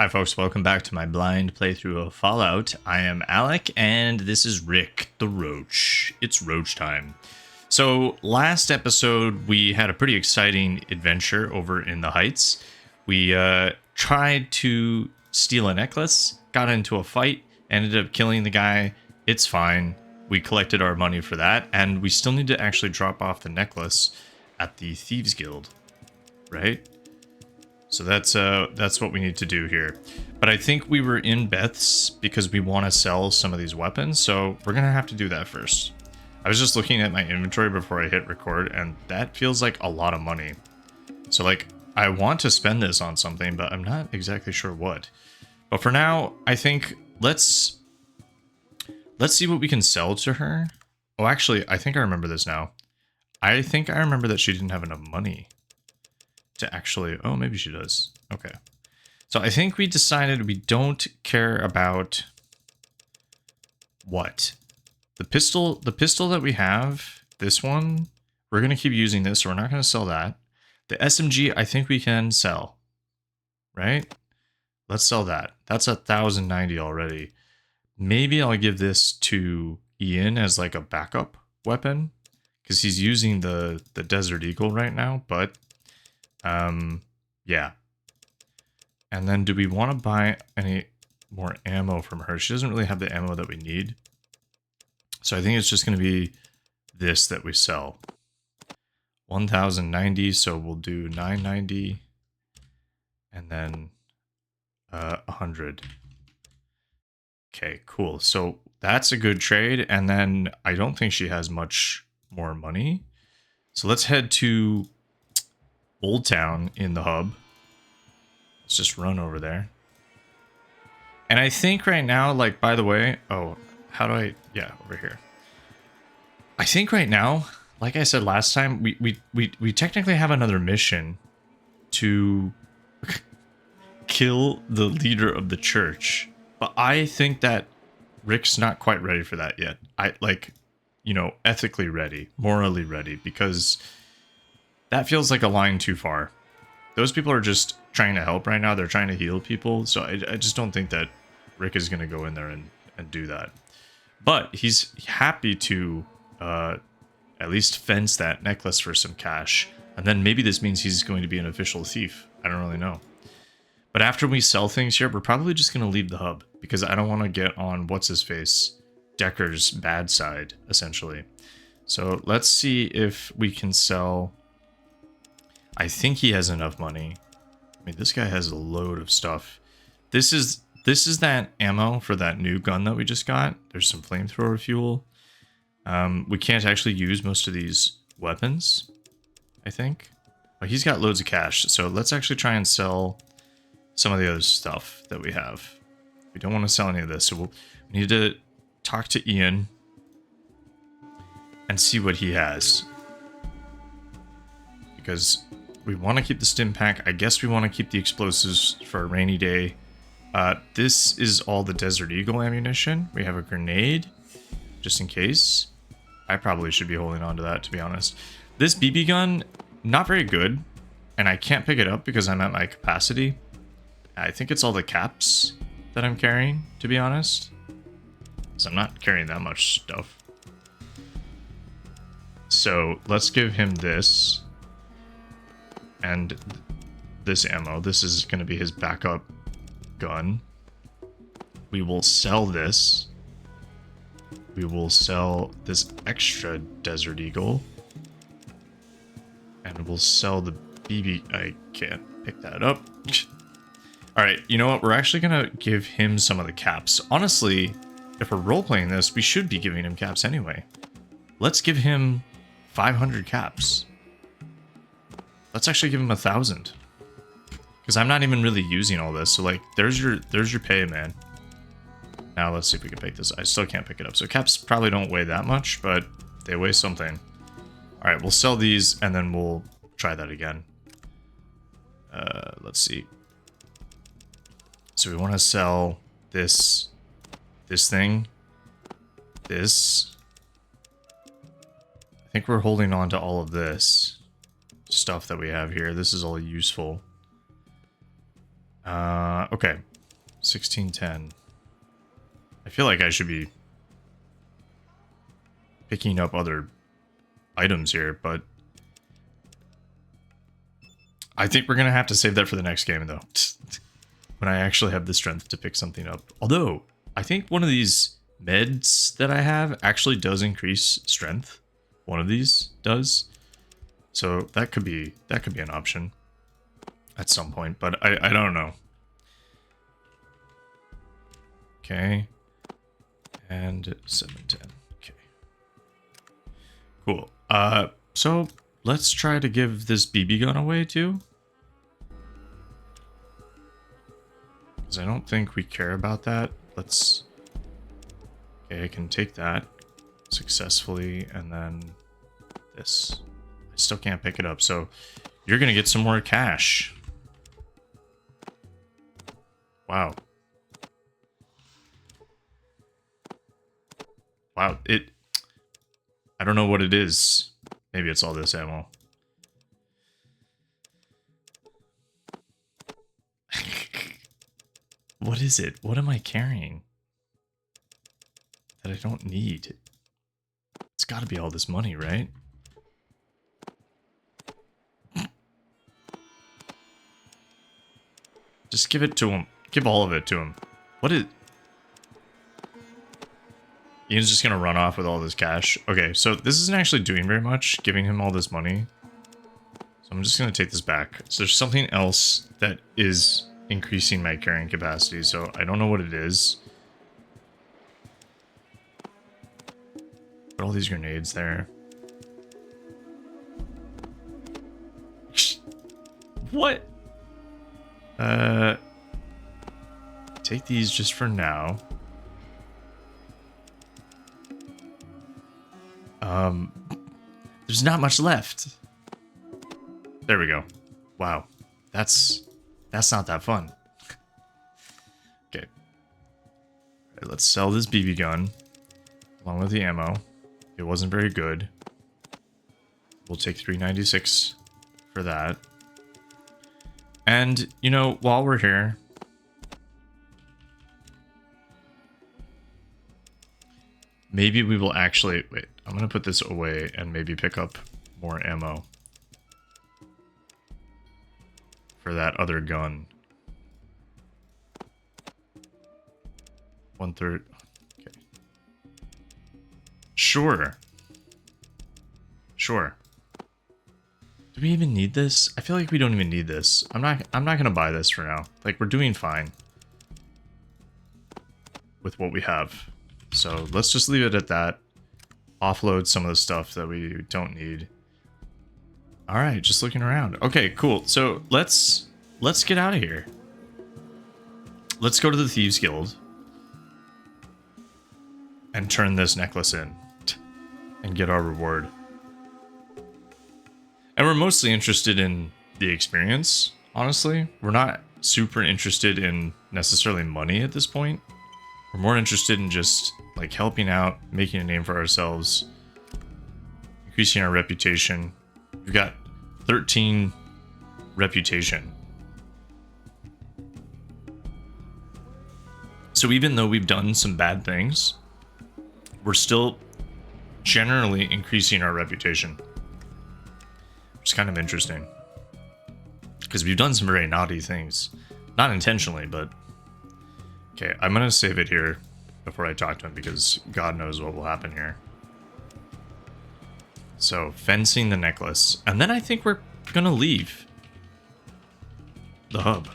Hi folks, welcome back to my blind playthrough of Fallout. I am Alec, and this is Rick the Roach. It's Roach time. So last episode, we had a pretty exciting adventure over in the Heights. We tried to steal a necklace, got into a fight, ended up killing the guy. It's fine. We collected our money for that, and we still need to actually drop off the necklace at the Thieves Guild, right? So that's what we need to do here. But I think we were in Beth's because we want to sell some of these weapons, so we're going to have to do that first. I was just looking at my inventory before I hit record, and that feels like a lot of money. So, like, I want to spend this on something, but I'm not exactly sure what. But for now, I think let's see what we can sell to her. Oh, actually, I think I remember this now. I think I remember that she didn't have enough money to actually... Oh, maybe she does. Okay. So I think we decided we don't care about... What? The pistol that we have, this one, we're going to keep using this, so we're not going to sell that. The SMG, I think we can sell. Right? Let's sell that. That's 1,090 already. Maybe I'll give this to Ian as like a backup weapon, because he's using the Desert Eagle right now, but yeah. And then do we want to buy any more ammo from her? She doesn't really have the ammo that we need. So I think it's just going to be this that we sell. 1,090, so we'll do 990 and then 100. Okay, cool. So that's a good trade, and then I don't think she has much more money. So let's head to Old Town in the hub. Let's just run over there. And I think right now, like, by the way, oh, how do I, yeah, over here. I think right now, like I said last time, we technically have another mission to kill the leader of the church. But I think that Rick's not quite ready for that yet. Ethically ready, morally ready, because that feels like a line too far. Those people are just trying to help right now. They're trying to heal people. So I just don't think that Rick is going to go in there and do that. But he's happy to at least fence that necklace for some cash. And then maybe this means he's going to be an official thief. I don't really know. But after we sell things here, we're probably just going to leave the hub, because I don't want to get on what's-his-face, Decker's bad side, essentially. So let's see if we can sell... I think he has enough money. I mean, this guy has a load of stuff. This is that ammo for that new gun that we just got. There's some flamethrower fuel. We can't actually use most of these weapons, I think. But he's got loads of cash, so let's actually try and sell some of the other stuff that we have. We don't want to sell any of this, so we need to talk to Ian and see what he has. Because we want to keep the stim pack. I guess we want to keep the explosives for a rainy day. This is all the Desert Eagle ammunition. We have a grenade, just in case. I probably should be holding on to that, to be honest. This BB gun, not very good. And I can't pick it up because I'm at my capacity. I think it's all the caps that I'm carrying, to be honest. So I'm not carrying that much stuff. So let's give him this. And this ammo. This is going to be his backup gun. We will sell this. We will sell this extra Desert Eagle. And we'll sell the BB... I can't pick that up. Alright, you know what? We're actually going to give him some of the caps. Honestly, if we're role-playing this, we should be giving him caps anyway. Let's give him 500 caps. Let's actually give him 1,000. Because I'm not even really using all this. So, like, there's your pay, man. Now, let's see if we can pick this. I still can't pick it up. So, caps probably don't weigh that much, but they weigh something. Alright, we'll sell these, and then we'll try that again. Let's see. So we want to sell this thing, this. I think we're holding on to all of this stuff that we have here. This is all useful. Okay. 1610. I feel like I should be picking up other items here, but I think we're going to have to save that for the next game, though. When I actually have the strength to pick something up. Although, I think one of these meds that I have actually does increase strength. One of these does. So that could be an option at some point, but I don't know. Okay. And 710. Okay. Cool. So let's try to give this BB gun away too. Because I don't think we care about that. Let's... Okay, I can take that successfully, and then this. I still can't pick it up, so you're gonna get some more cash. Wow. Wow, I don't know what it is. Maybe it's all this ammo. What is it? What am I carrying that I don't need? It's gotta be all this money, right? Just give it to him. Give all of it to him. What is... Ian's just gonna run off with all this cash. Okay, so this isn't actually doing very much, giving him all this money. So I'm just gonna take this back. So there's something else that is increasing my carrying capacity, so I don't know what it is. Put all these grenades there. What? Take these just for now. There's not much left. There we go. Wow. That's not that fun. Okay. All right, let's sell this BB gun along with the ammo. It wasn't very good. We'll take 396 for that. And, you know, while we're here, maybe we will actually... Wait, I'm going to put this away and maybe pick up more ammo for that other gun. 1/3. Okay. Sure. Sure. Do we even need this? I feel like we don't even need this. I'm not going to buy this for now. Like, we're doing fine with what we have. So let's just leave it at that. Offload some of the stuff that we don't need. All right, just looking around. Okay, cool. So let's get out of here. Let's go to the Thieves Guild and turn this necklace in and get our reward. And we're mostly interested in the experience, honestly. We're not super interested in necessarily money at this point. We're more interested in just like helping out, making a name for ourselves, increasing our reputation. We've got 13 reputation. So even though we've done some bad things, we're still generally increasing our reputation. Which is kind of interesting. Because we've done some very naughty things. Not intentionally, but... Okay, I'm going to save it here before I talk to him, because God knows what will happen here. So, fencing the necklace. And then I think we're going to leave the hub.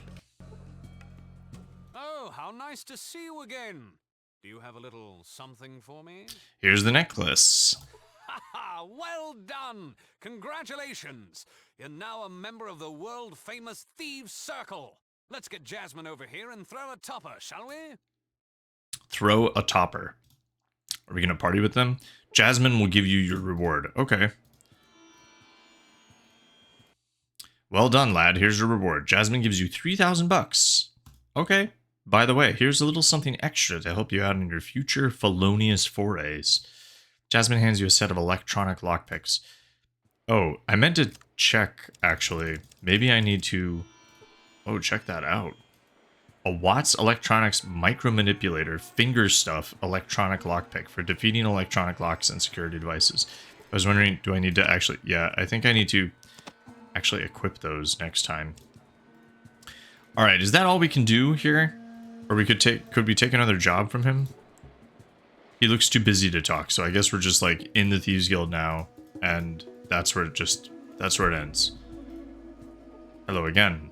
Oh, how nice to see you again. Do you have a little something for me? Here's the necklace. Well done! Congratulations! You're now a member of the world-famous Thieves' Circle. Let's get Jasmine over here and throw a topper, shall we? Throw a topper. Are we going to party with them? Jasmine will give you your reward. Okay. Well done, lad. Here's your reward. Jasmine gives you 3,000 bucks. Okay. By the way, here's a little something extra to help you out in your future felonious forays. Jasmine hands you a set of electronic lockpicks. Oh, I meant to check, actually. Maybe I need to... Oh, check that out. A Watts Electronics micro-manipulator finger stuff electronic lockpick for defeating electronic locks and security devices. I was wondering, do I need to actually... Yeah, I think I need to actually equip those next time. Alright, is that all we can do here? Or we could we take another job from him? He looks too busy to talk, so I guess we're just like in the Thieves Guild now, and that's where it ends. Hello again.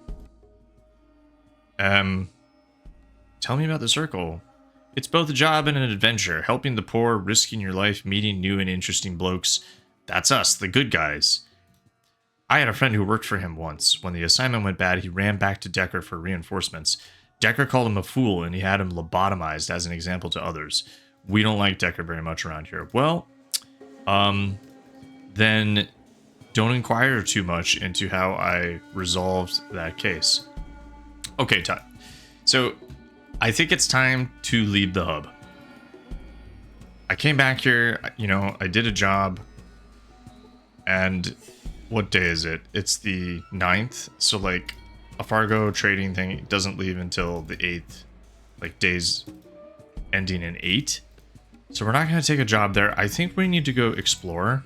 Tell me about the circle. It's both a job and an adventure, helping the poor, risking your life, meeting new and interesting blokes. That's us, the good guys. I had a friend who worked for him once. When the assignment went bad, he ran back to Decker for reinforcements. Decker called him a fool, and he had him lobotomized as an example to others. We don't like Decker very much around here. Well, then don't inquire too much into how I resolved that case. Okay, Todd. So, I think it's time to leave the hub. I came back here, you know, I did a job, and what day is it? It's the 9th, so like a Fargo trading thing doesn't leave until the 8th, like days ending in 8. So we're not going to take a job there. I think we need to go explore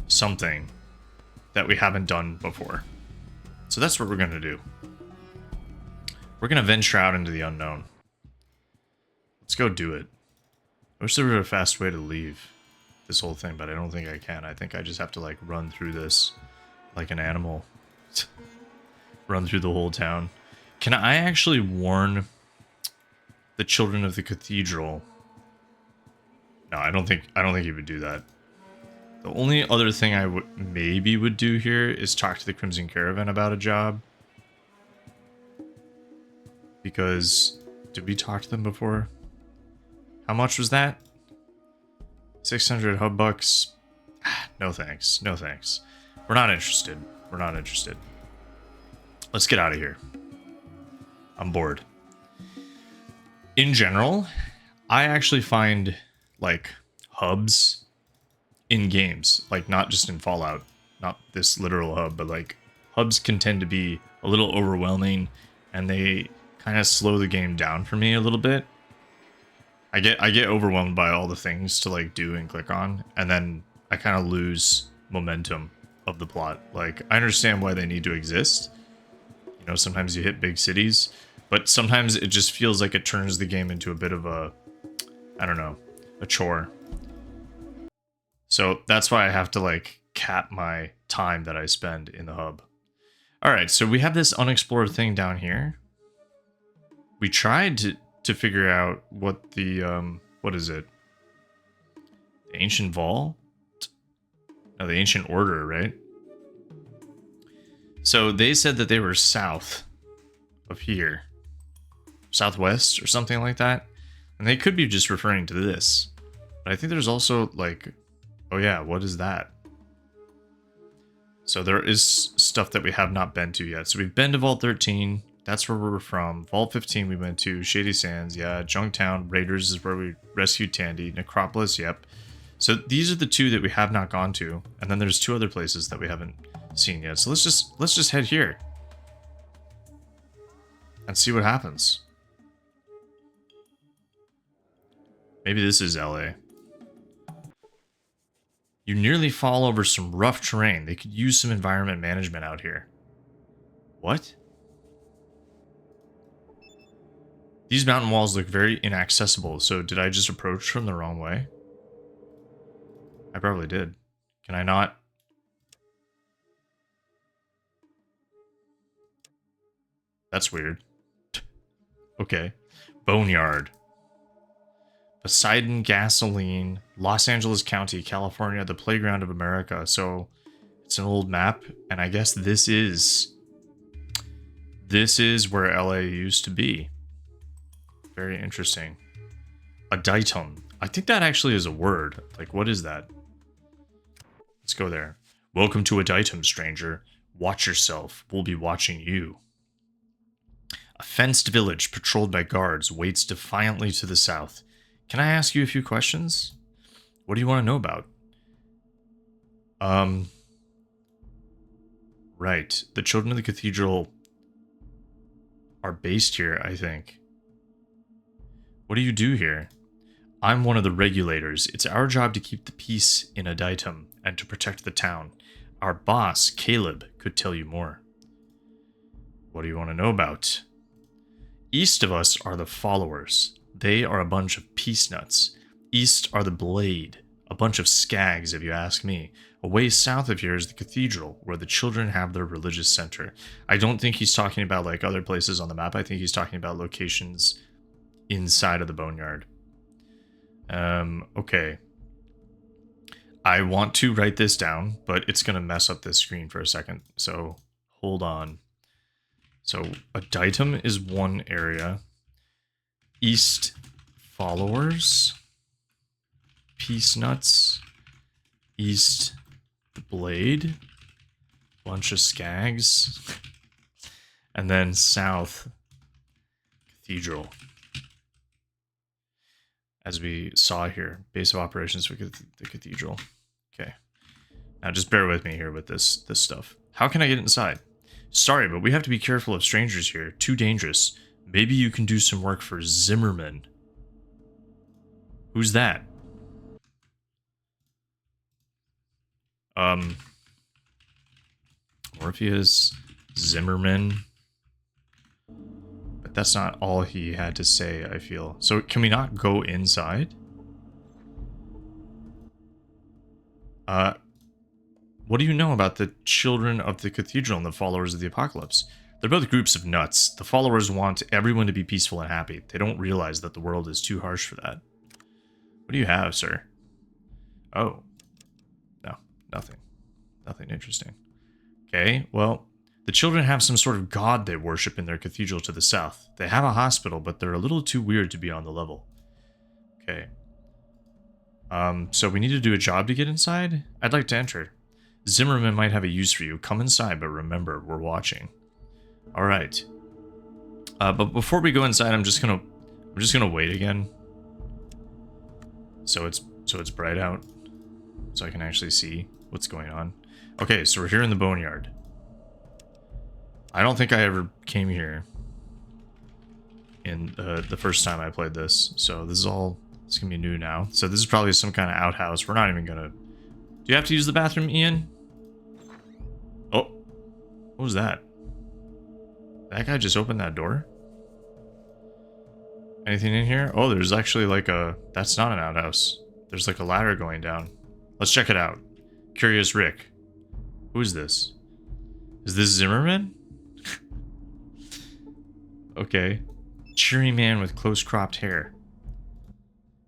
something that we haven't done before. So that's what we're going to do. We're going to venture out into the unknown. Let's go do it. I wish there were a fast way to leave this whole thing, but I don't think I can. I think I just have to like run through this like an animal. Run through the whole town. Can I actually warn the children of the cathedral? No, I don't think he would do that. The only other thing I would do here is talk to the Crimson Caravan about a job. Because did we talk to them before? How much was that? 600 hub bucks. No thanks. No thanks. We're not interested. We're not interested. Let's get out of here. I'm bored. In general, I actually find like hubs in games, like not just in Fallout, not this literal hub, but like hubs can tend to be a little overwhelming, and they kind of slow the game down for me a little bit. I get overwhelmed by all the things to like do and click on, and then I kind of lose momentum of the plot. Like, I understand why they need to exist. You know, sometimes you hit big cities, but sometimes it just feels like it turns the game into a bit of a, I don't know, a chore. So that's why I have to like cap my time that I spend in the hub. All right, so we have this unexplored thing down here. We tried to figure out what the, what is it? The Ancient Vault? No, the Ancient Order, right? So they said that they were south of here. Southwest or something like that. And they could be just referring to this. But I think there's also like, oh yeah, what is that? So there is stuff that we have not been to yet. So we've been to Vault 13. That's where we were from. Vault 15 we went to. Shady Sands, yeah. Junktown. Raiders is where we rescued Tandy. Necropolis, yep. So these are the two that we have not gone to. And then there's two other places that we haven't seen yet. So let's just head here. And see what happens. Maybe this is LA. You nearly fall over some rough terrain. They could use some environment management out here. What? These mountain walls look very inaccessible, so did I just approach from the wrong way? I probably did. Can I not? That's weird. Okay. Boneyard. Poseidon Gasoline, Los Angeles County, California, the playground of America. So it's an old map, and I guess this is where LA used to be. Very interesting. Adytum. I think that actually is a word. Like, what is that? Let's go there. Welcome to Adytum, stranger. Watch yourself. We'll be watching you. A fenced village patrolled by guards waits defiantly to the south. Can I ask you a few questions? What do you want to know about? Right. The children of the cathedral are based here, I think. What do you do here? I'm one of the Regulators. It's our job to keep the peace in Adytum and to protect the town. Our boss, Caleb, could tell you more. What do you want to know about? East of us are the Followers. They are a bunch of peace nuts. East are the Blade, a bunch of skags if you ask me. Away south of here is the Cathedral, where the children have their religious center. I don't think he's talking about like other places on the map. I think he's talking about locations inside of the Boneyard. Okay. I want to write this down, but it's going to mess up this screen for a second. So hold on. So Adytum is one area. East Followers. Peace Nuts. East Blade. Bunch of skags. And then south Cathedral. As we saw here, base of operations for the Cathedral. Okay. Now just bear with me here with this stuff. How can I get inside? Sorry, but we have to be careful of strangers here. Too dangerous. Maybe you can do some work for Zimmerman. Who's that? Orpheus, Zimmerman. But that's not all he had to say, I feel. So can we not go inside? What do you know about the Children of the Cathedral and the Followers of the Apocalypse? They're both groups of nuts. The Followers want everyone to be peaceful and happy. They don't realize that the world is too harsh for that. What do you have, sir? Oh. No, nothing. Nothing interesting. Okay, well, the children have some sort of god they worship in their cathedral to the south. They have a hospital, but they're a little too weird to be on the level. Okay. So we need to do a job to get inside? I'd like to enter. Zimmerman might have a use for you. Come inside, but remember, we're watching. All right. But before we go inside, I'm just gonna wait again. So it's bright out, so I can actually see what's going on. Okay, so we're here in the Boneyard. I don't think I ever came here in the first time I played this, so this is gonna be new now. So this is probably some kind of outhouse. We're not even gonna. Do you have to use the bathroom, Ian? Oh, what was that? That guy just opened that door? Anything in here? Oh, there's actually like a... That's not an outhouse. There's like a ladder going down. Let's check it out. Curious Rick. Who is this? Is this Zimmerman? Okay. Cheery man with close cropped hair.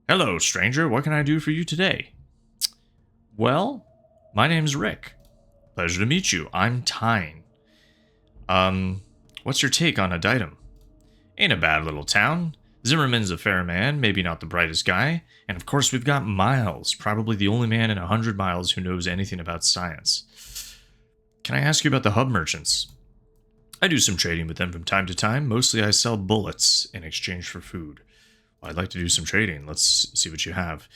Hello, stranger. What can I do for you today? Well, my name's Rick. Pleasure to meet you. I'm Tine. What's your take on Adytum? Ain't a bad little town. Zimmerman's a fair man, maybe not the brightest guy. And of course we've got Miles, probably the only man in 100 miles who knows anything about science. Can I ask you about the hub merchants? I do some trading with them from time to time. Mostly I sell bullets in exchange for food. Well, I'd like to do some trading. Let's see what you have.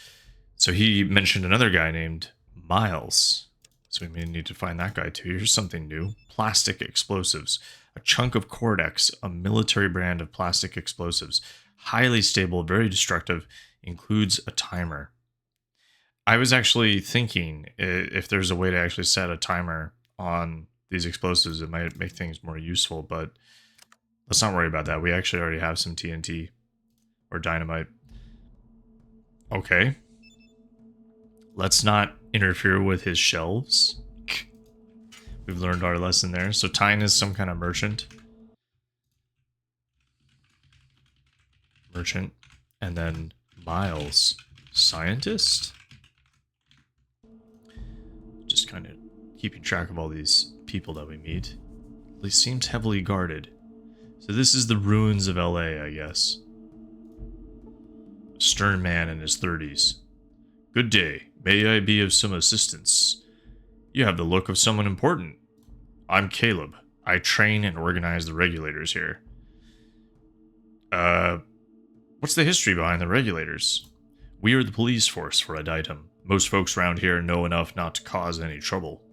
So he mentioned another guy named Miles. So we may need to find that guy too. Here's something new. Plastic explosives. A chunk of Cordex, a military brand of plastic explosives. Highly stable, very destructive. Includes a timer. I was actually thinking if there's a way to actually set a timer on these explosives, it might make things more useful, but let's not worry about that. We actually already have some TNT or dynamite. Okay. Let's not interfere with his shelves. We've learned our lesson there. So Tine is some kind of merchant. And then Miles, scientist? Just kind of keeping track of all these people that we meet. At least seems heavily guarded. So this is the ruins of LA, I guess. A stern man in his 30s. Good day. May I be of some assistance? You have the look of someone important. I'm Caleb. I train and organize the Regulators here. What's the history behind the Regulators? We are the police force for Adytum. Most folks around here know enough not to cause any trouble.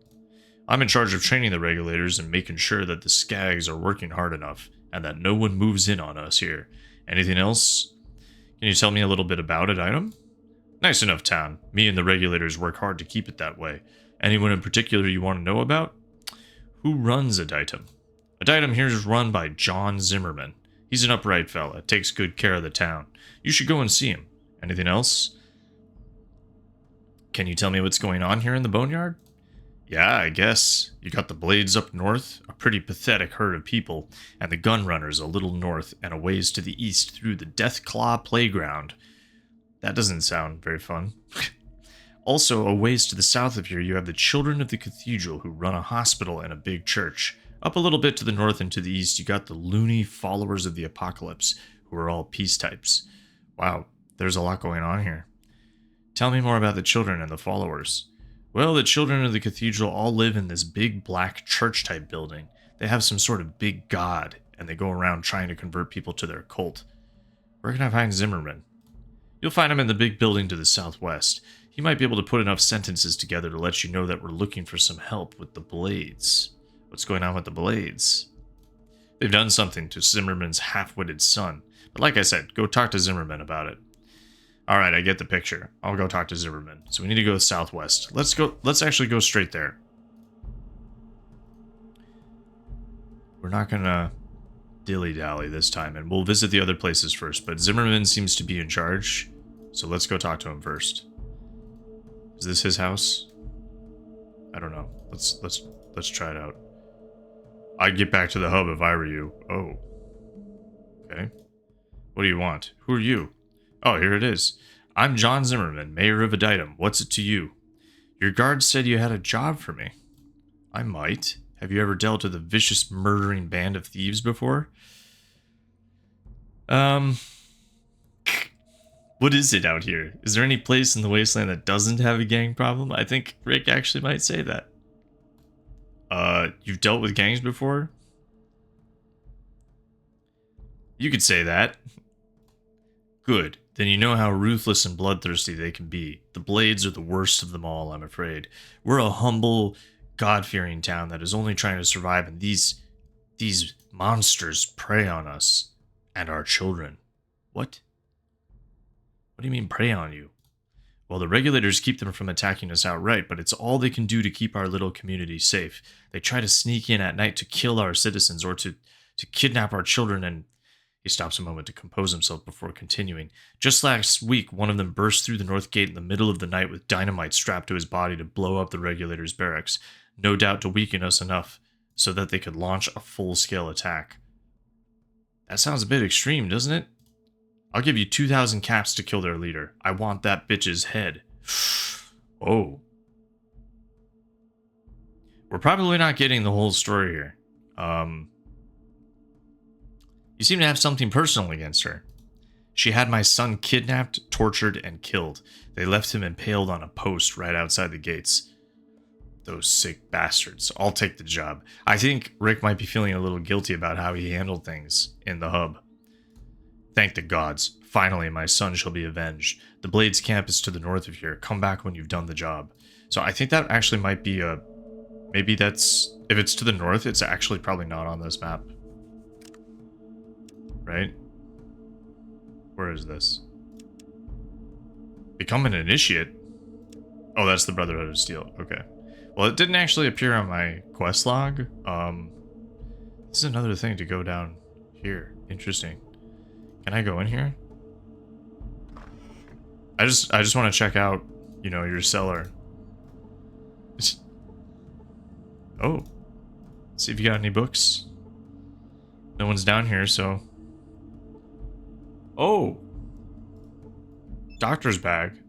I'm in charge of training the Regulators and making sure that the Skags are working hard enough, and that no one moves in on us here. Anything else? Can you tell me a little bit about Adytum? Nice enough town. Me and the Regulators work hard to keep it that way. Anyone in particular you want to know about? Who runs Adytum? Adytum here is run by John Zimmerman. He's an upright fella, takes good care of the town. You should go and see him. Anything else? Can you tell me what's going on here in the Boneyard? Yeah, I guess. You got the Blades up north, a pretty pathetic herd of people, and the Gunrunners a little north and a ways to the east through the Deathclaw Playground. That doesn't sound very fun. Also, a ways to the south of here, you have the Children of the Cathedral, who run a hospital and a big church. Up a little bit to the north and to the east, you got the loony Followers of the Apocalypse, who are all peace types. Wow, there's a lot going on here. Tell me more about the Children and the Followers. Well, the Children of the Cathedral all live in this big black church-type building. They have some sort of big god, and they go around trying to convert people to their cult. Where can I find Zimmerman? You'll find him in the big building to the southwest. He might be able to put enough sentences together to let you know that we're looking for some help with the Blades. What's going on with the Blades? They've done something to Zimmerman's half-witted son. But like I said, go talk to Zimmerman about it. Alright, I get the picture. I'll go talk to Zimmerman. So we need to go southwest. Let's actually go straight there. We're not gonna dilly-dally this time, and we'll visit the other places first, but Zimmerman seems to be in charge, so let's go talk to him first. Is this his house? I don't know. Let's try it out. I'd get back to the hub if I were you. Oh. Okay. What do you want? Who are you? Oh, here it is. I'm John Zimmerman, mayor of Adytum. What's it to you? Your guard said you had a job for me. I might. Have you ever dealt with a vicious murdering band of thieves before? What is it out here? Is there any place in the wasteland that doesn't have a gang problem? I think Rick actually might say that. You've dealt with gangs before? You could say that. Good. Then you know how ruthless and bloodthirsty they can be. The Blades are the worst of them all, I'm afraid. We're a humble, God-fearing town that is only trying to survive, and these monsters prey on us and our children. What? What do you mean prey on you? Well, the Regulators keep them from attacking us outright, but it's all they can do to keep our little community safe. They try to sneak in at night to kill our citizens or to kidnap our children, and he stops a moment to compose himself before continuing. Just last week, one of them burst through the north gate in the middle of the night with dynamite strapped to his body to blow up the Regulators' barracks, no doubt to weaken us enough so that they could launch a full-scale attack. That sounds a bit extreme, doesn't it? I'll give you 2,000 caps to kill their leader. I want that bitch's head. Oh. We're probably not getting the whole story here. You seem to have something personal against her. She had my son kidnapped, tortured, and killed. They left him impaled on a post right outside the gates. Those sick bastards. I'll take the job. I think Rick might be feeling a little guilty about how he handled things in the hub. Thank the gods. Finally, my son shall be avenged. The Blades camp is to the north of here. Come back when you've done the job. So I think that actually might be a... Maybe that's... If it's to the north, it's actually probably not on this map. Right? Where is this? Become an initiate? Oh, that's the Brotherhood of Steel. Okay. Well, it didn't actually appear on my quest log. This is another thing to go down here. Interesting. Can I go in here? I just want to check out, you know, your cellar. Oh. See if you got any books. No one's down here, so... Oh! Doctor's bag.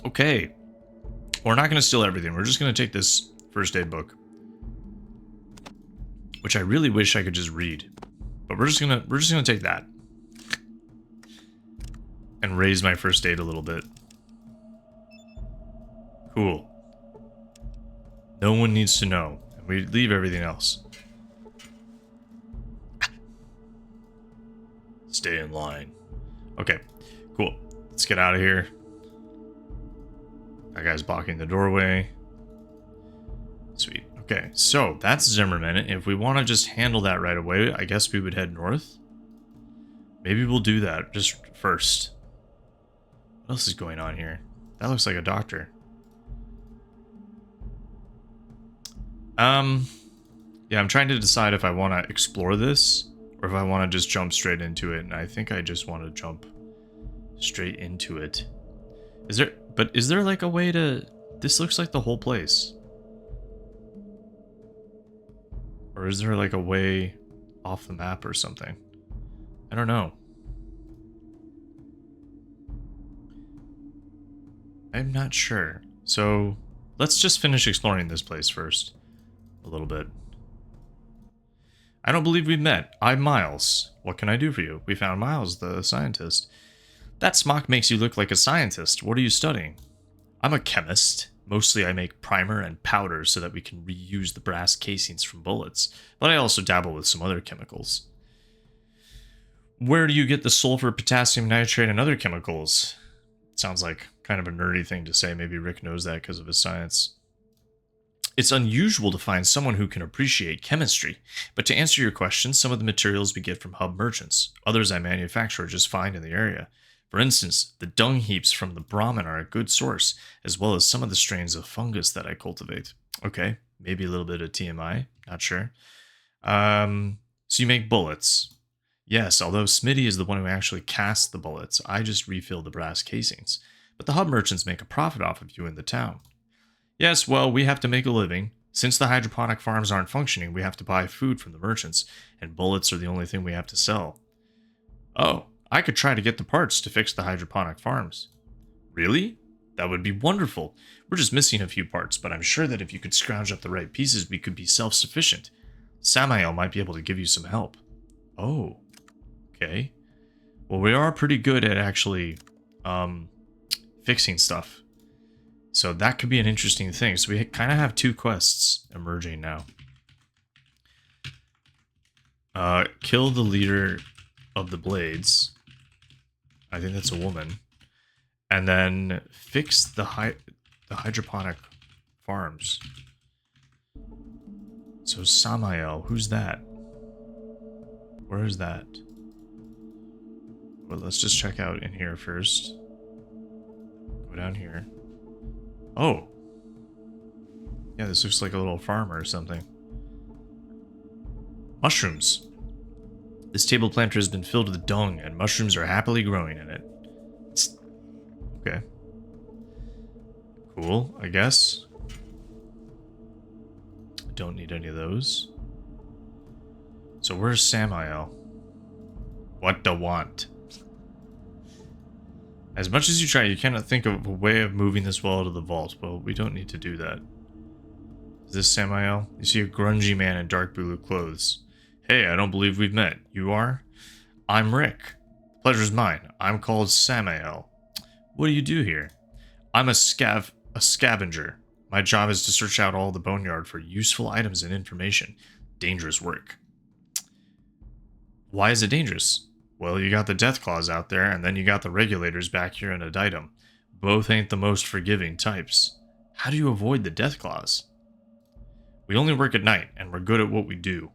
Okay. We're not going to steal everything. We're just going to take this first aid book, which I really wish I could just read. But we're just going to take that and raise my first aid a little bit. Cool. No one needs to know. And we leave everything else. Stay in line. Okay, cool. Let's get out of here. That guy's blocking the doorway. Sweet. Okay, so that's Zimmerman. If we want to just handle that right away, I guess we would head north. Maybe we'll do that just first. What else is going on here? That looks like a doctor. Yeah, I'm trying to decide if I want to explore this or if I want to just jump straight into it, and I think I just want to jump straight into it. Is there like a way to... This looks like the whole place. Or is there like a way off the map or something? I don't know. I'm not sure. So let's just finish exploring this place first. A little bit. I don't believe we've met. I'm Miles. What can I do for you? We found Miles, the scientist. That smock makes you look like a scientist. What are you studying? I'm a chemist. Mostly I make primer and powder so that we can reuse the brass casings from bullets, but I also dabble with some other chemicals. Where do you get the sulfur, potassium nitrate, and other chemicals? Sounds like kind of a nerdy thing to say. Maybe Rick knows that because of his science. It's unusual to find someone who can appreciate chemistry, but to answer your question, some of the materials we get from hub merchants. Others I manufacture or just find in the area. For instance, the dung heaps from the Brahmin are a good source, as well as some of the strains of fungus that I cultivate. Okay, maybe a little bit of TMI, not sure. So you make bullets. Yes, although Smitty is the one who actually casts the bullets, I just refill the brass casings. But the hub merchants make a profit off of you in the town. Yes, well, we have to make a living. Since the hydroponic farms aren't functioning, we have to buy food from the merchants, and bullets are the only thing we have to sell. Oh, I could try to get the parts to fix the hydroponic farms. Really? That would be wonderful. We're just missing a few parts, but I'm sure that if you could scrounge up the right pieces, we could be self-sufficient. Sammael might be able to give you some help. Oh, okay. Well, we are pretty good at actually fixing stuff. So that could be an interesting thing. So we kind of have two quests emerging now. Kill the leader of the Blades. I think that's a woman. And then fix the hydroponic farms. So Sammael, who's that? Where is that? Well, let's just check out in here first. Go down here. Oh. Yeah, this looks like a little farm or something. Mushrooms. This table planter has been filled with dung, and mushrooms are happily growing in it. Okay. Cool, I guess. I don't need any of those. So where's Sammael? What the want? As much as you try, you cannot think of a way of moving this wall to the vault. Well, we don't need to do that. Is this Sammael? You see a grungy man in dark blue clothes. Hey, I don't believe we've met. You are? I'm Rick. The pleasure's mine. I'm called Sammael. What do you do here? I'm a scavenger. My job is to search out all the Boneyard for useful items and information. Dangerous work. Why is it dangerous? Well, you got the Deathclaws out there, and then you got the Regulators back here in Adytum. Both ain't the most forgiving types. How do you avoid the Deathclaws? We only work at night, and we're good at what we do.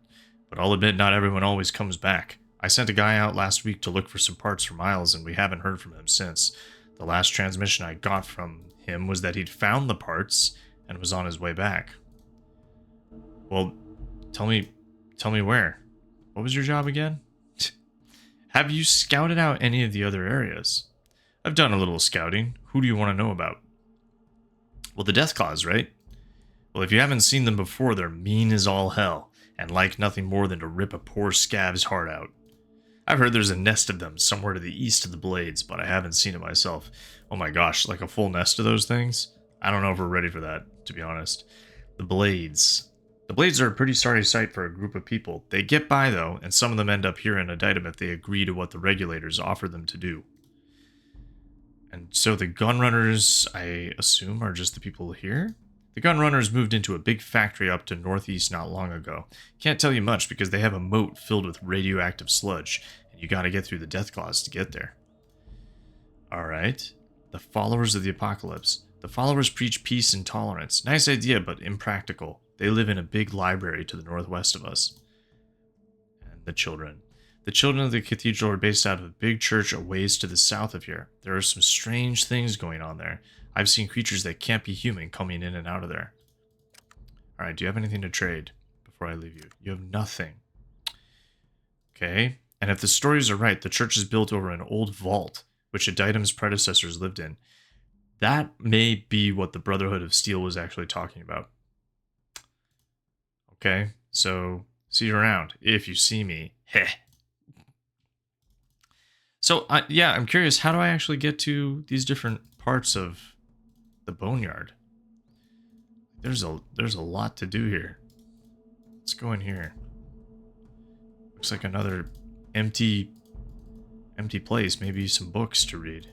But I'll admit not everyone always comes back. I sent a guy out last week to look for some parts for Miles, and we haven't heard from him since. The last transmission I got from him was that he'd found the parts and was on his way back. Well, tell me where. What was your job again? Have you scouted out any of the other areas? I've done a little scouting. Who do you want to know about? Well, the Deathclaws, right? Well, if you haven't seen them before, they're mean as all hell, and like nothing more than to rip a poor scav's heart out. I've heard there's a nest of them somewhere to the east of the Blades, but I haven't seen it myself. Oh my gosh, like a full nest of those things? I don't know if we're ready for that, to be honest. The Blades. The Blades are a pretty sorry sight for a group of people. They get by, though, and some of them end up here in Adytum if they agree to what the Regulators offer them to do. And so the Gunrunners, I assume, are just the people here? The Gunrunners moved into a big factory up to northeast not long ago. Can't tell you much because they have a moat filled with radioactive sludge, and you gotta get through the Deathclaws to get there. Alright. The Followers of the Apocalypse. The followers preach peace and tolerance. Nice idea, but impractical. They live in a big library to the northwest of us. And the children. The children of the cathedral are based out of a big church a ways to the south of here. There are some strange things going on there. I've seen creatures that can't be human coming in and out of there. Alright, do you have anything to trade before I leave you? You have nothing. Okay. And if the stories are right, the church is built over an old vault, which Adytum's predecessors lived in. That may be what the Brotherhood of Steel was actually talking about. Okay, so see you around. If you see me. Heh. So, yeah, I'm curious, how do I actually get to these different parts of the Boneyard? There's a lot to do here. Let's go in here. Looks like another empty place. Maybe some books to read.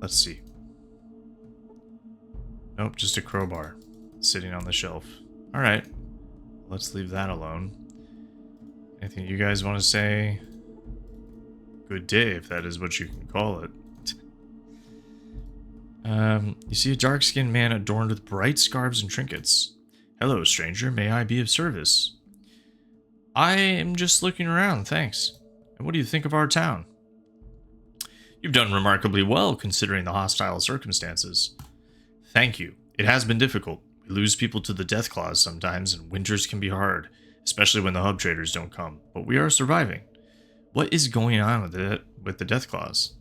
Let's see. Nope, just a crowbar sitting on the shelf. All right, let's leave that alone. Anything you guys want to say? Good day, if that is what you can call it. You see a dark-skinned man adorned with bright scarves and trinkets. Hello, stranger. May I be of service? I am just looking around, thanks. And what do you think of our town? You've done remarkably well, considering the hostile circumstances. Thank you. It has been difficult. We lose people to the death claws sometimes, and winters can be hard, especially when the hub traders don't come. But we are surviving. What is going on with the death claws?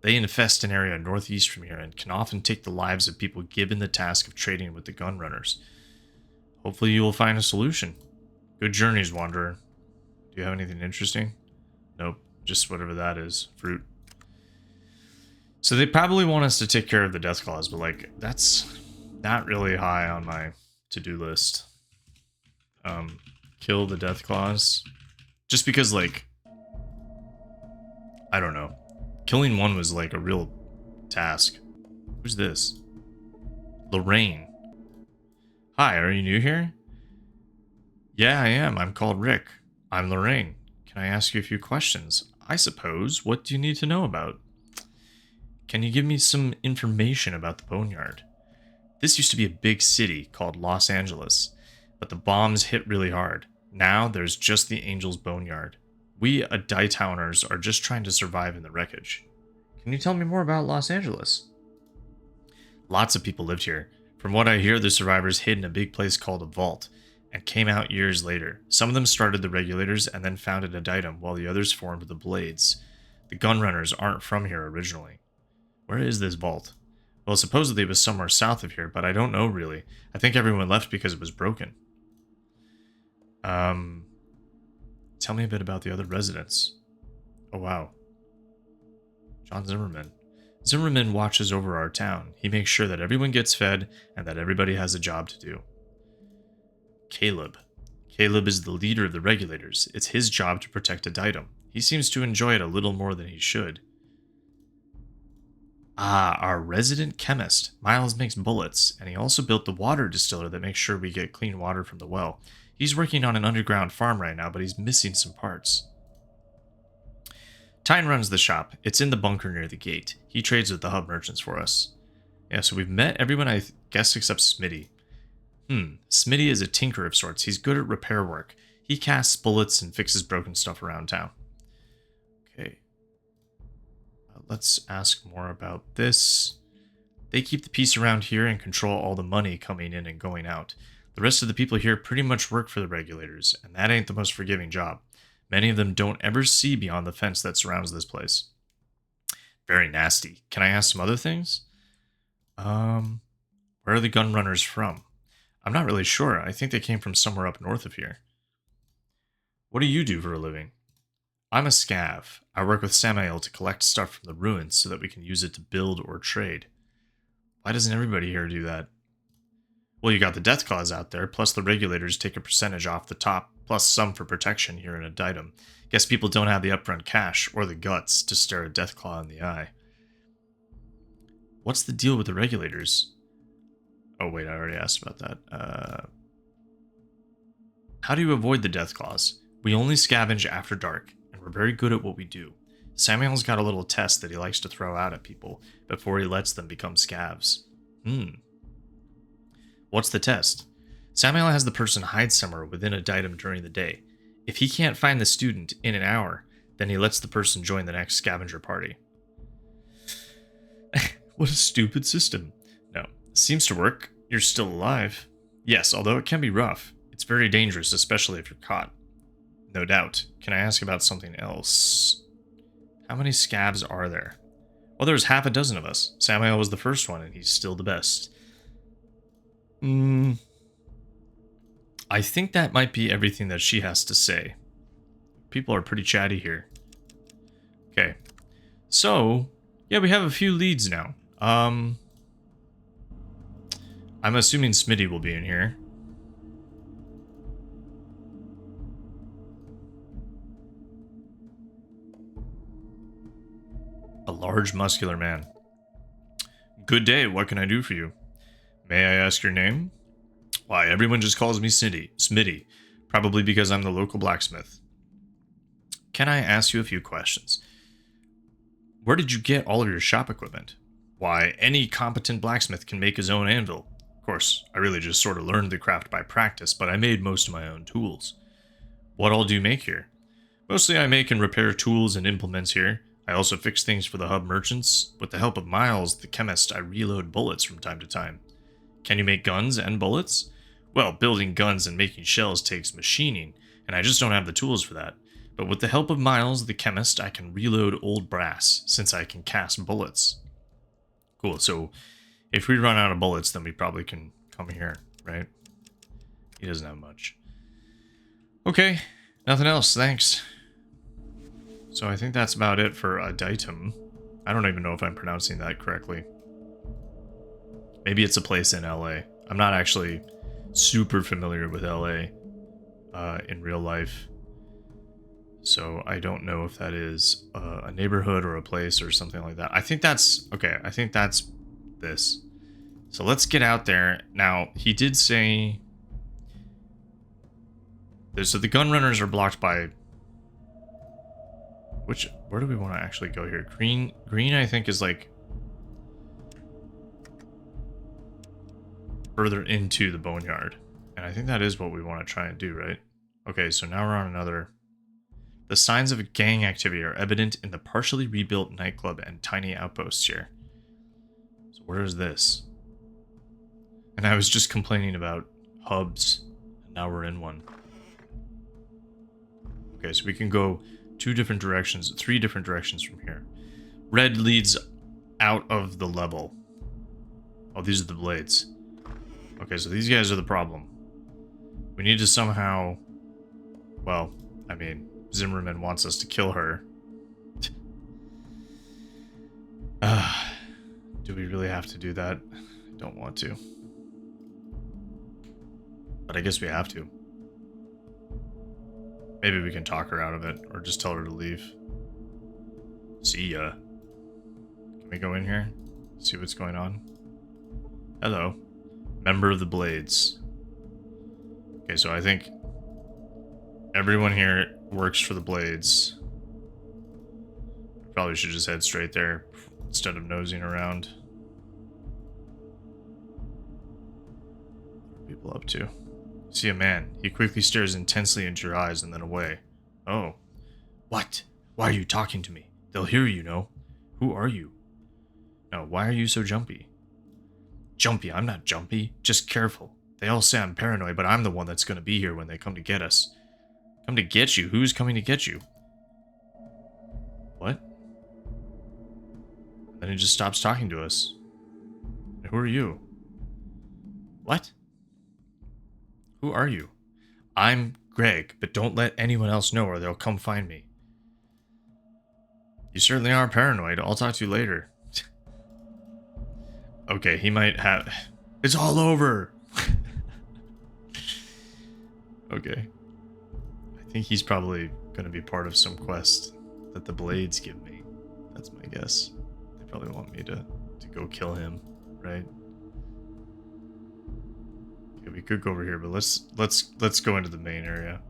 They infest an area northeast from here and can often take the lives of people given the task of trading with the gun runners. Hopefully you will find a solution. Good journeys, Wanderer. Do you have anything interesting? Nope, just whatever that is. Fruit. So they probably want us to take care of the death claws, but like that's not really high on my to-do list. Kill the death claws. Just because like I don't know. Killing one was like a real task. Who's this? Lorraine. Hi, are you new here? Yeah, I am. I'm called Rick. I'm Lorraine. Can I ask you a few questions? I suppose. What do you need to know about? Can you give me some information about the Boneyard? This used to be a big city called Los Angeles, but the bombs hit really hard. Now there's just the Angel's Boneyard. We Adytowners are just trying to survive in the wreckage. Can you tell me more about Los Angeles? Lots of people lived here. From what I hear, the survivors hid in a big place called a vault and came out years later. Some of them started the Regulators and then founded Adytum, while the others formed the Blades. The gun runners aren't from here originally. Where is this vault? Well, supposedly it was somewhere south of here, but I don't know really. I think everyone left because it was broken. Tell me a bit about the other residents. Oh, wow. John Zimmerman. Zimmerman watches over our town. He makes sure that everyone gets fed and that everybody has a job to do. Caleb. Caleb is the leader of the Regulators. It's his job to protect Adytum. He seems to enjoy it a little more than he should. Ah, our resident chemist. Miles makes bullets, and he also built the water distiller that makes sure we get clean water from the well. He's working on an underground farm right now, but he's missing some parts. Tine runs the shop. It's in the bunker near the gate. He trades with the hub merchants for us. Yeah, so we've met everyone, I guess, except Smitty. Smitty is a tinker of sorts. He's good at repair work. He casts bullets and fixes broken stuff around town. Okay. Let's ask more about this. They keep the peace around here and control all the money coming in and going out. The rest of the people here pretty much work for the Regulators, and that ain't the most forgiving job. Many of them don't ever see beyond the fence that surrounds this place. Very nasty. Can I ask some other things? Where are the gun runners from? I'm not really sure. I think they came from somewhere up north of here. What do you do for a living? I'm a scav. I work with Sammael to collect stuff from the ruins so that we can use it to build or trade. Why doesn't everybody here do that? Well, you got the death claws out there, plus the Regulators take a percentage off the top, plus some for protection here in Adytum. Guess people don't have the upfront cash or the guts to stare a death claw in the eye. What's the deal with the Regulators? Oh wait, I already asked about that. How do you avoid the death claws? We only scavenge after dark, and we're very good at what we do. Sammael's got a little test that he likes to throw out at people before he lets them become scavs. What's the test? Sammael has the person hide somewhere within Adytum during the day. If he can't find the student in an hour, then he lets the person join the next scavenger party. What a stupid system. No, seems to work. You're still alive. Yes, although it can be rough. It's very dangerous, especially if you're caught. No doubt. Can I ask about something else? How many scabs are there? Well, there's half a dozen of us. Sammael was the first one, and he's still the best. I think that might be everything that she has to say. People are pretty chatty here. Okay. So, yeah, we have a few leads now. I'm assuming Smitty will be in here. A large, muscular man. Good day, what can I do for you? May I ask your name? Why, everyone just calls me Smitty, probably because I'm the local blacksmith. Can I ask you a few questions? Where did you get all of your shop equipment? Why, any competent blacksmith can make his own anvil. Of course, I really just sort of learned the craft by practice, but I made most of my own tools. What all do you make here? Mostly I make and repair tools and implements here. I also fix things for the hub merchants. With the help of Miles, the chemist, I reload bullets from time to time. Can you make guns and bullets? Well, building guns and making shells takes machining, and I just don't have the tools for that. But with the help of Miles, the chemist, I can reload old brass, since I can cast bullets. Cool, so if we run out of bullets, then we probably can come here, right? He doesn't have much. Okay, nothing else, thanks. So I think that's about it for Adytum. I don't even know if I'm pronouncing that correctly. Maybe it's a place in LA. I'm not actually super familiar with LA in real life. So I don't know if that is a neighborhood or a place or something like that. I think that's... Okay, I think that's this. So let's get out there. Now, he did say... So the gun runners are blocked by... Where do we want to actually go here? Green, I think, is like... further into the Boneyard. And I think that is what we want to try and do, right? Okay, so now we're on another... The signs of gang activity are evident in the partially rebuilt nightclub and tiny outposts here. So where is this? And I was just complaining about hubs, and now we're in one. Okay, so we can go 3 different directions from here. Red leads out of the level. Oh, these are the blades. Okay, so these guys are the problem. We need to somehow... Well, I mean... Zimmerman wants us to kill her. Do we really have to do that? I don't want to. But I guess we have to. Maybe we can talk her out of it, or just tell her to leave. See ya. Can we go in here? See what's going on? Hello. Member of the Blades. Okay, so I think everyone here works for the Blades. Probably should just head straight there instead of nosing around. What are people up to? See a man. He quickly stares intensely into your eyes and then away. Oh. What? Why are you talking to me? They'll hear you, no? Who are you? No, why are you so jumpy? Jumpy? I'm not jumpy. Just careful. They all say I'm paranoid, but I'm the one that's going to be here when they come to get us. Come to get you? Who's coming to get you? What? Then he just stops talking to us. Who are you? What? Who are you? I'm Greg, but don't let anyone else know or they'll come find me. You certainly are paranoid. I'll talk to you later. Okay, he might have... It's all over! Okay. I think he's probably going to be part of some quest that the Blades give me. That's my guess. They probably want me to go kill him, right? Okay, we could go over here, but let's go into the main area.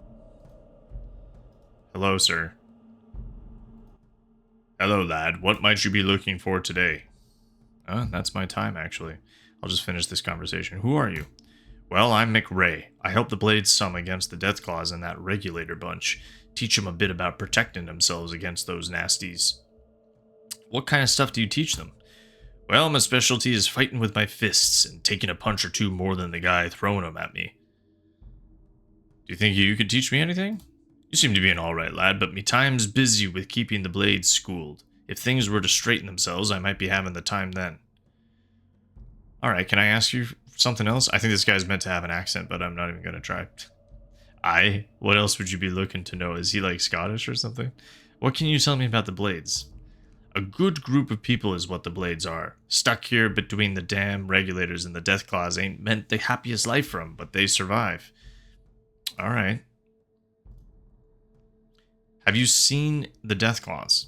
Hello, sir. Hello, lad. What might you be looking for today? That's my time, actually. I'll just finish this conversation. Who are you? Well, I'm MacRae. I help the Blades some against the Deathclaws and that Regulator bunch. Teach them a bit about protecting themselves against those nasties. What kind of stuff do you teach them? Well, my specialty is fighting with my fists and taking a punch or two more than the guy throwing them at me. Do you think you could teach me anything? You seem to be an alright lad, but me time's busy with keeping the Blades schooled. If things were to straighten themselves, I might be having the time then. Alright, can I ask you something else? I think this guy's meant to have an accent, but I'm not even gonna try. Aye? What else would you be looking to know? Is he like Scottish or something? What can you tell me about the Blades? A good group of people is what the Blades are. Stuck here between the damn Regulators and the Deathclaws ain't meant the happiest life for 'em, but they survive. Alright. Have you seen the Deathclaws?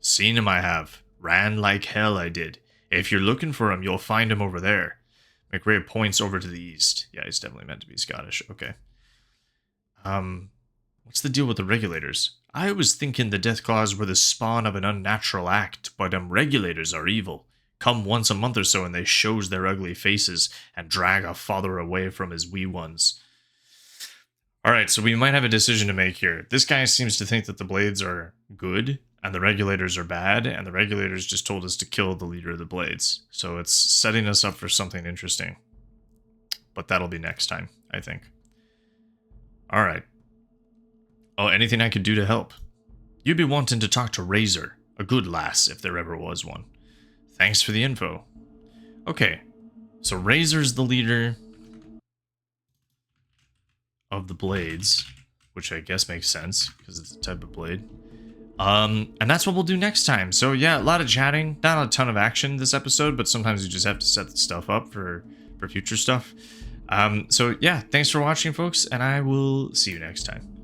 Seen 'em I have. Ran like hell I did. If you're looking for 'em, you'll find 'em over there. MacRae points over to the east. Yeah, he's definitely meant to be Scottish. Okay. What's the deal with the Regulators? I was thinking the Deathclaws were the spawn of an unnatural act, but Regulators are evil. Come once a month or so and they shows their ugly faces and drag a father away from his wee ones. Alright, so we might have a decision to make here. This guy seems to think that the Blades are good, and the Regulators are bad, and the Regulators just told us to kill the leader of the Blades. So it's setting us up for something interesting. But that'll be next time, I think. Alright. Oh, anything I could do to help? You'd be wanting to talk to Razor, a good lass, if there ever was one. Thanks for the info. Okay, so Razor's the leader of the Blades, which I guess makes sense, because it's a type of blade. And that's what we'll do next time. So yeah, a lot of chatting, not a ton of action this episode, but sometimes you just have to set the stuff up for future stuff. So yeah, thanks for watching, folks, and I will see you next time.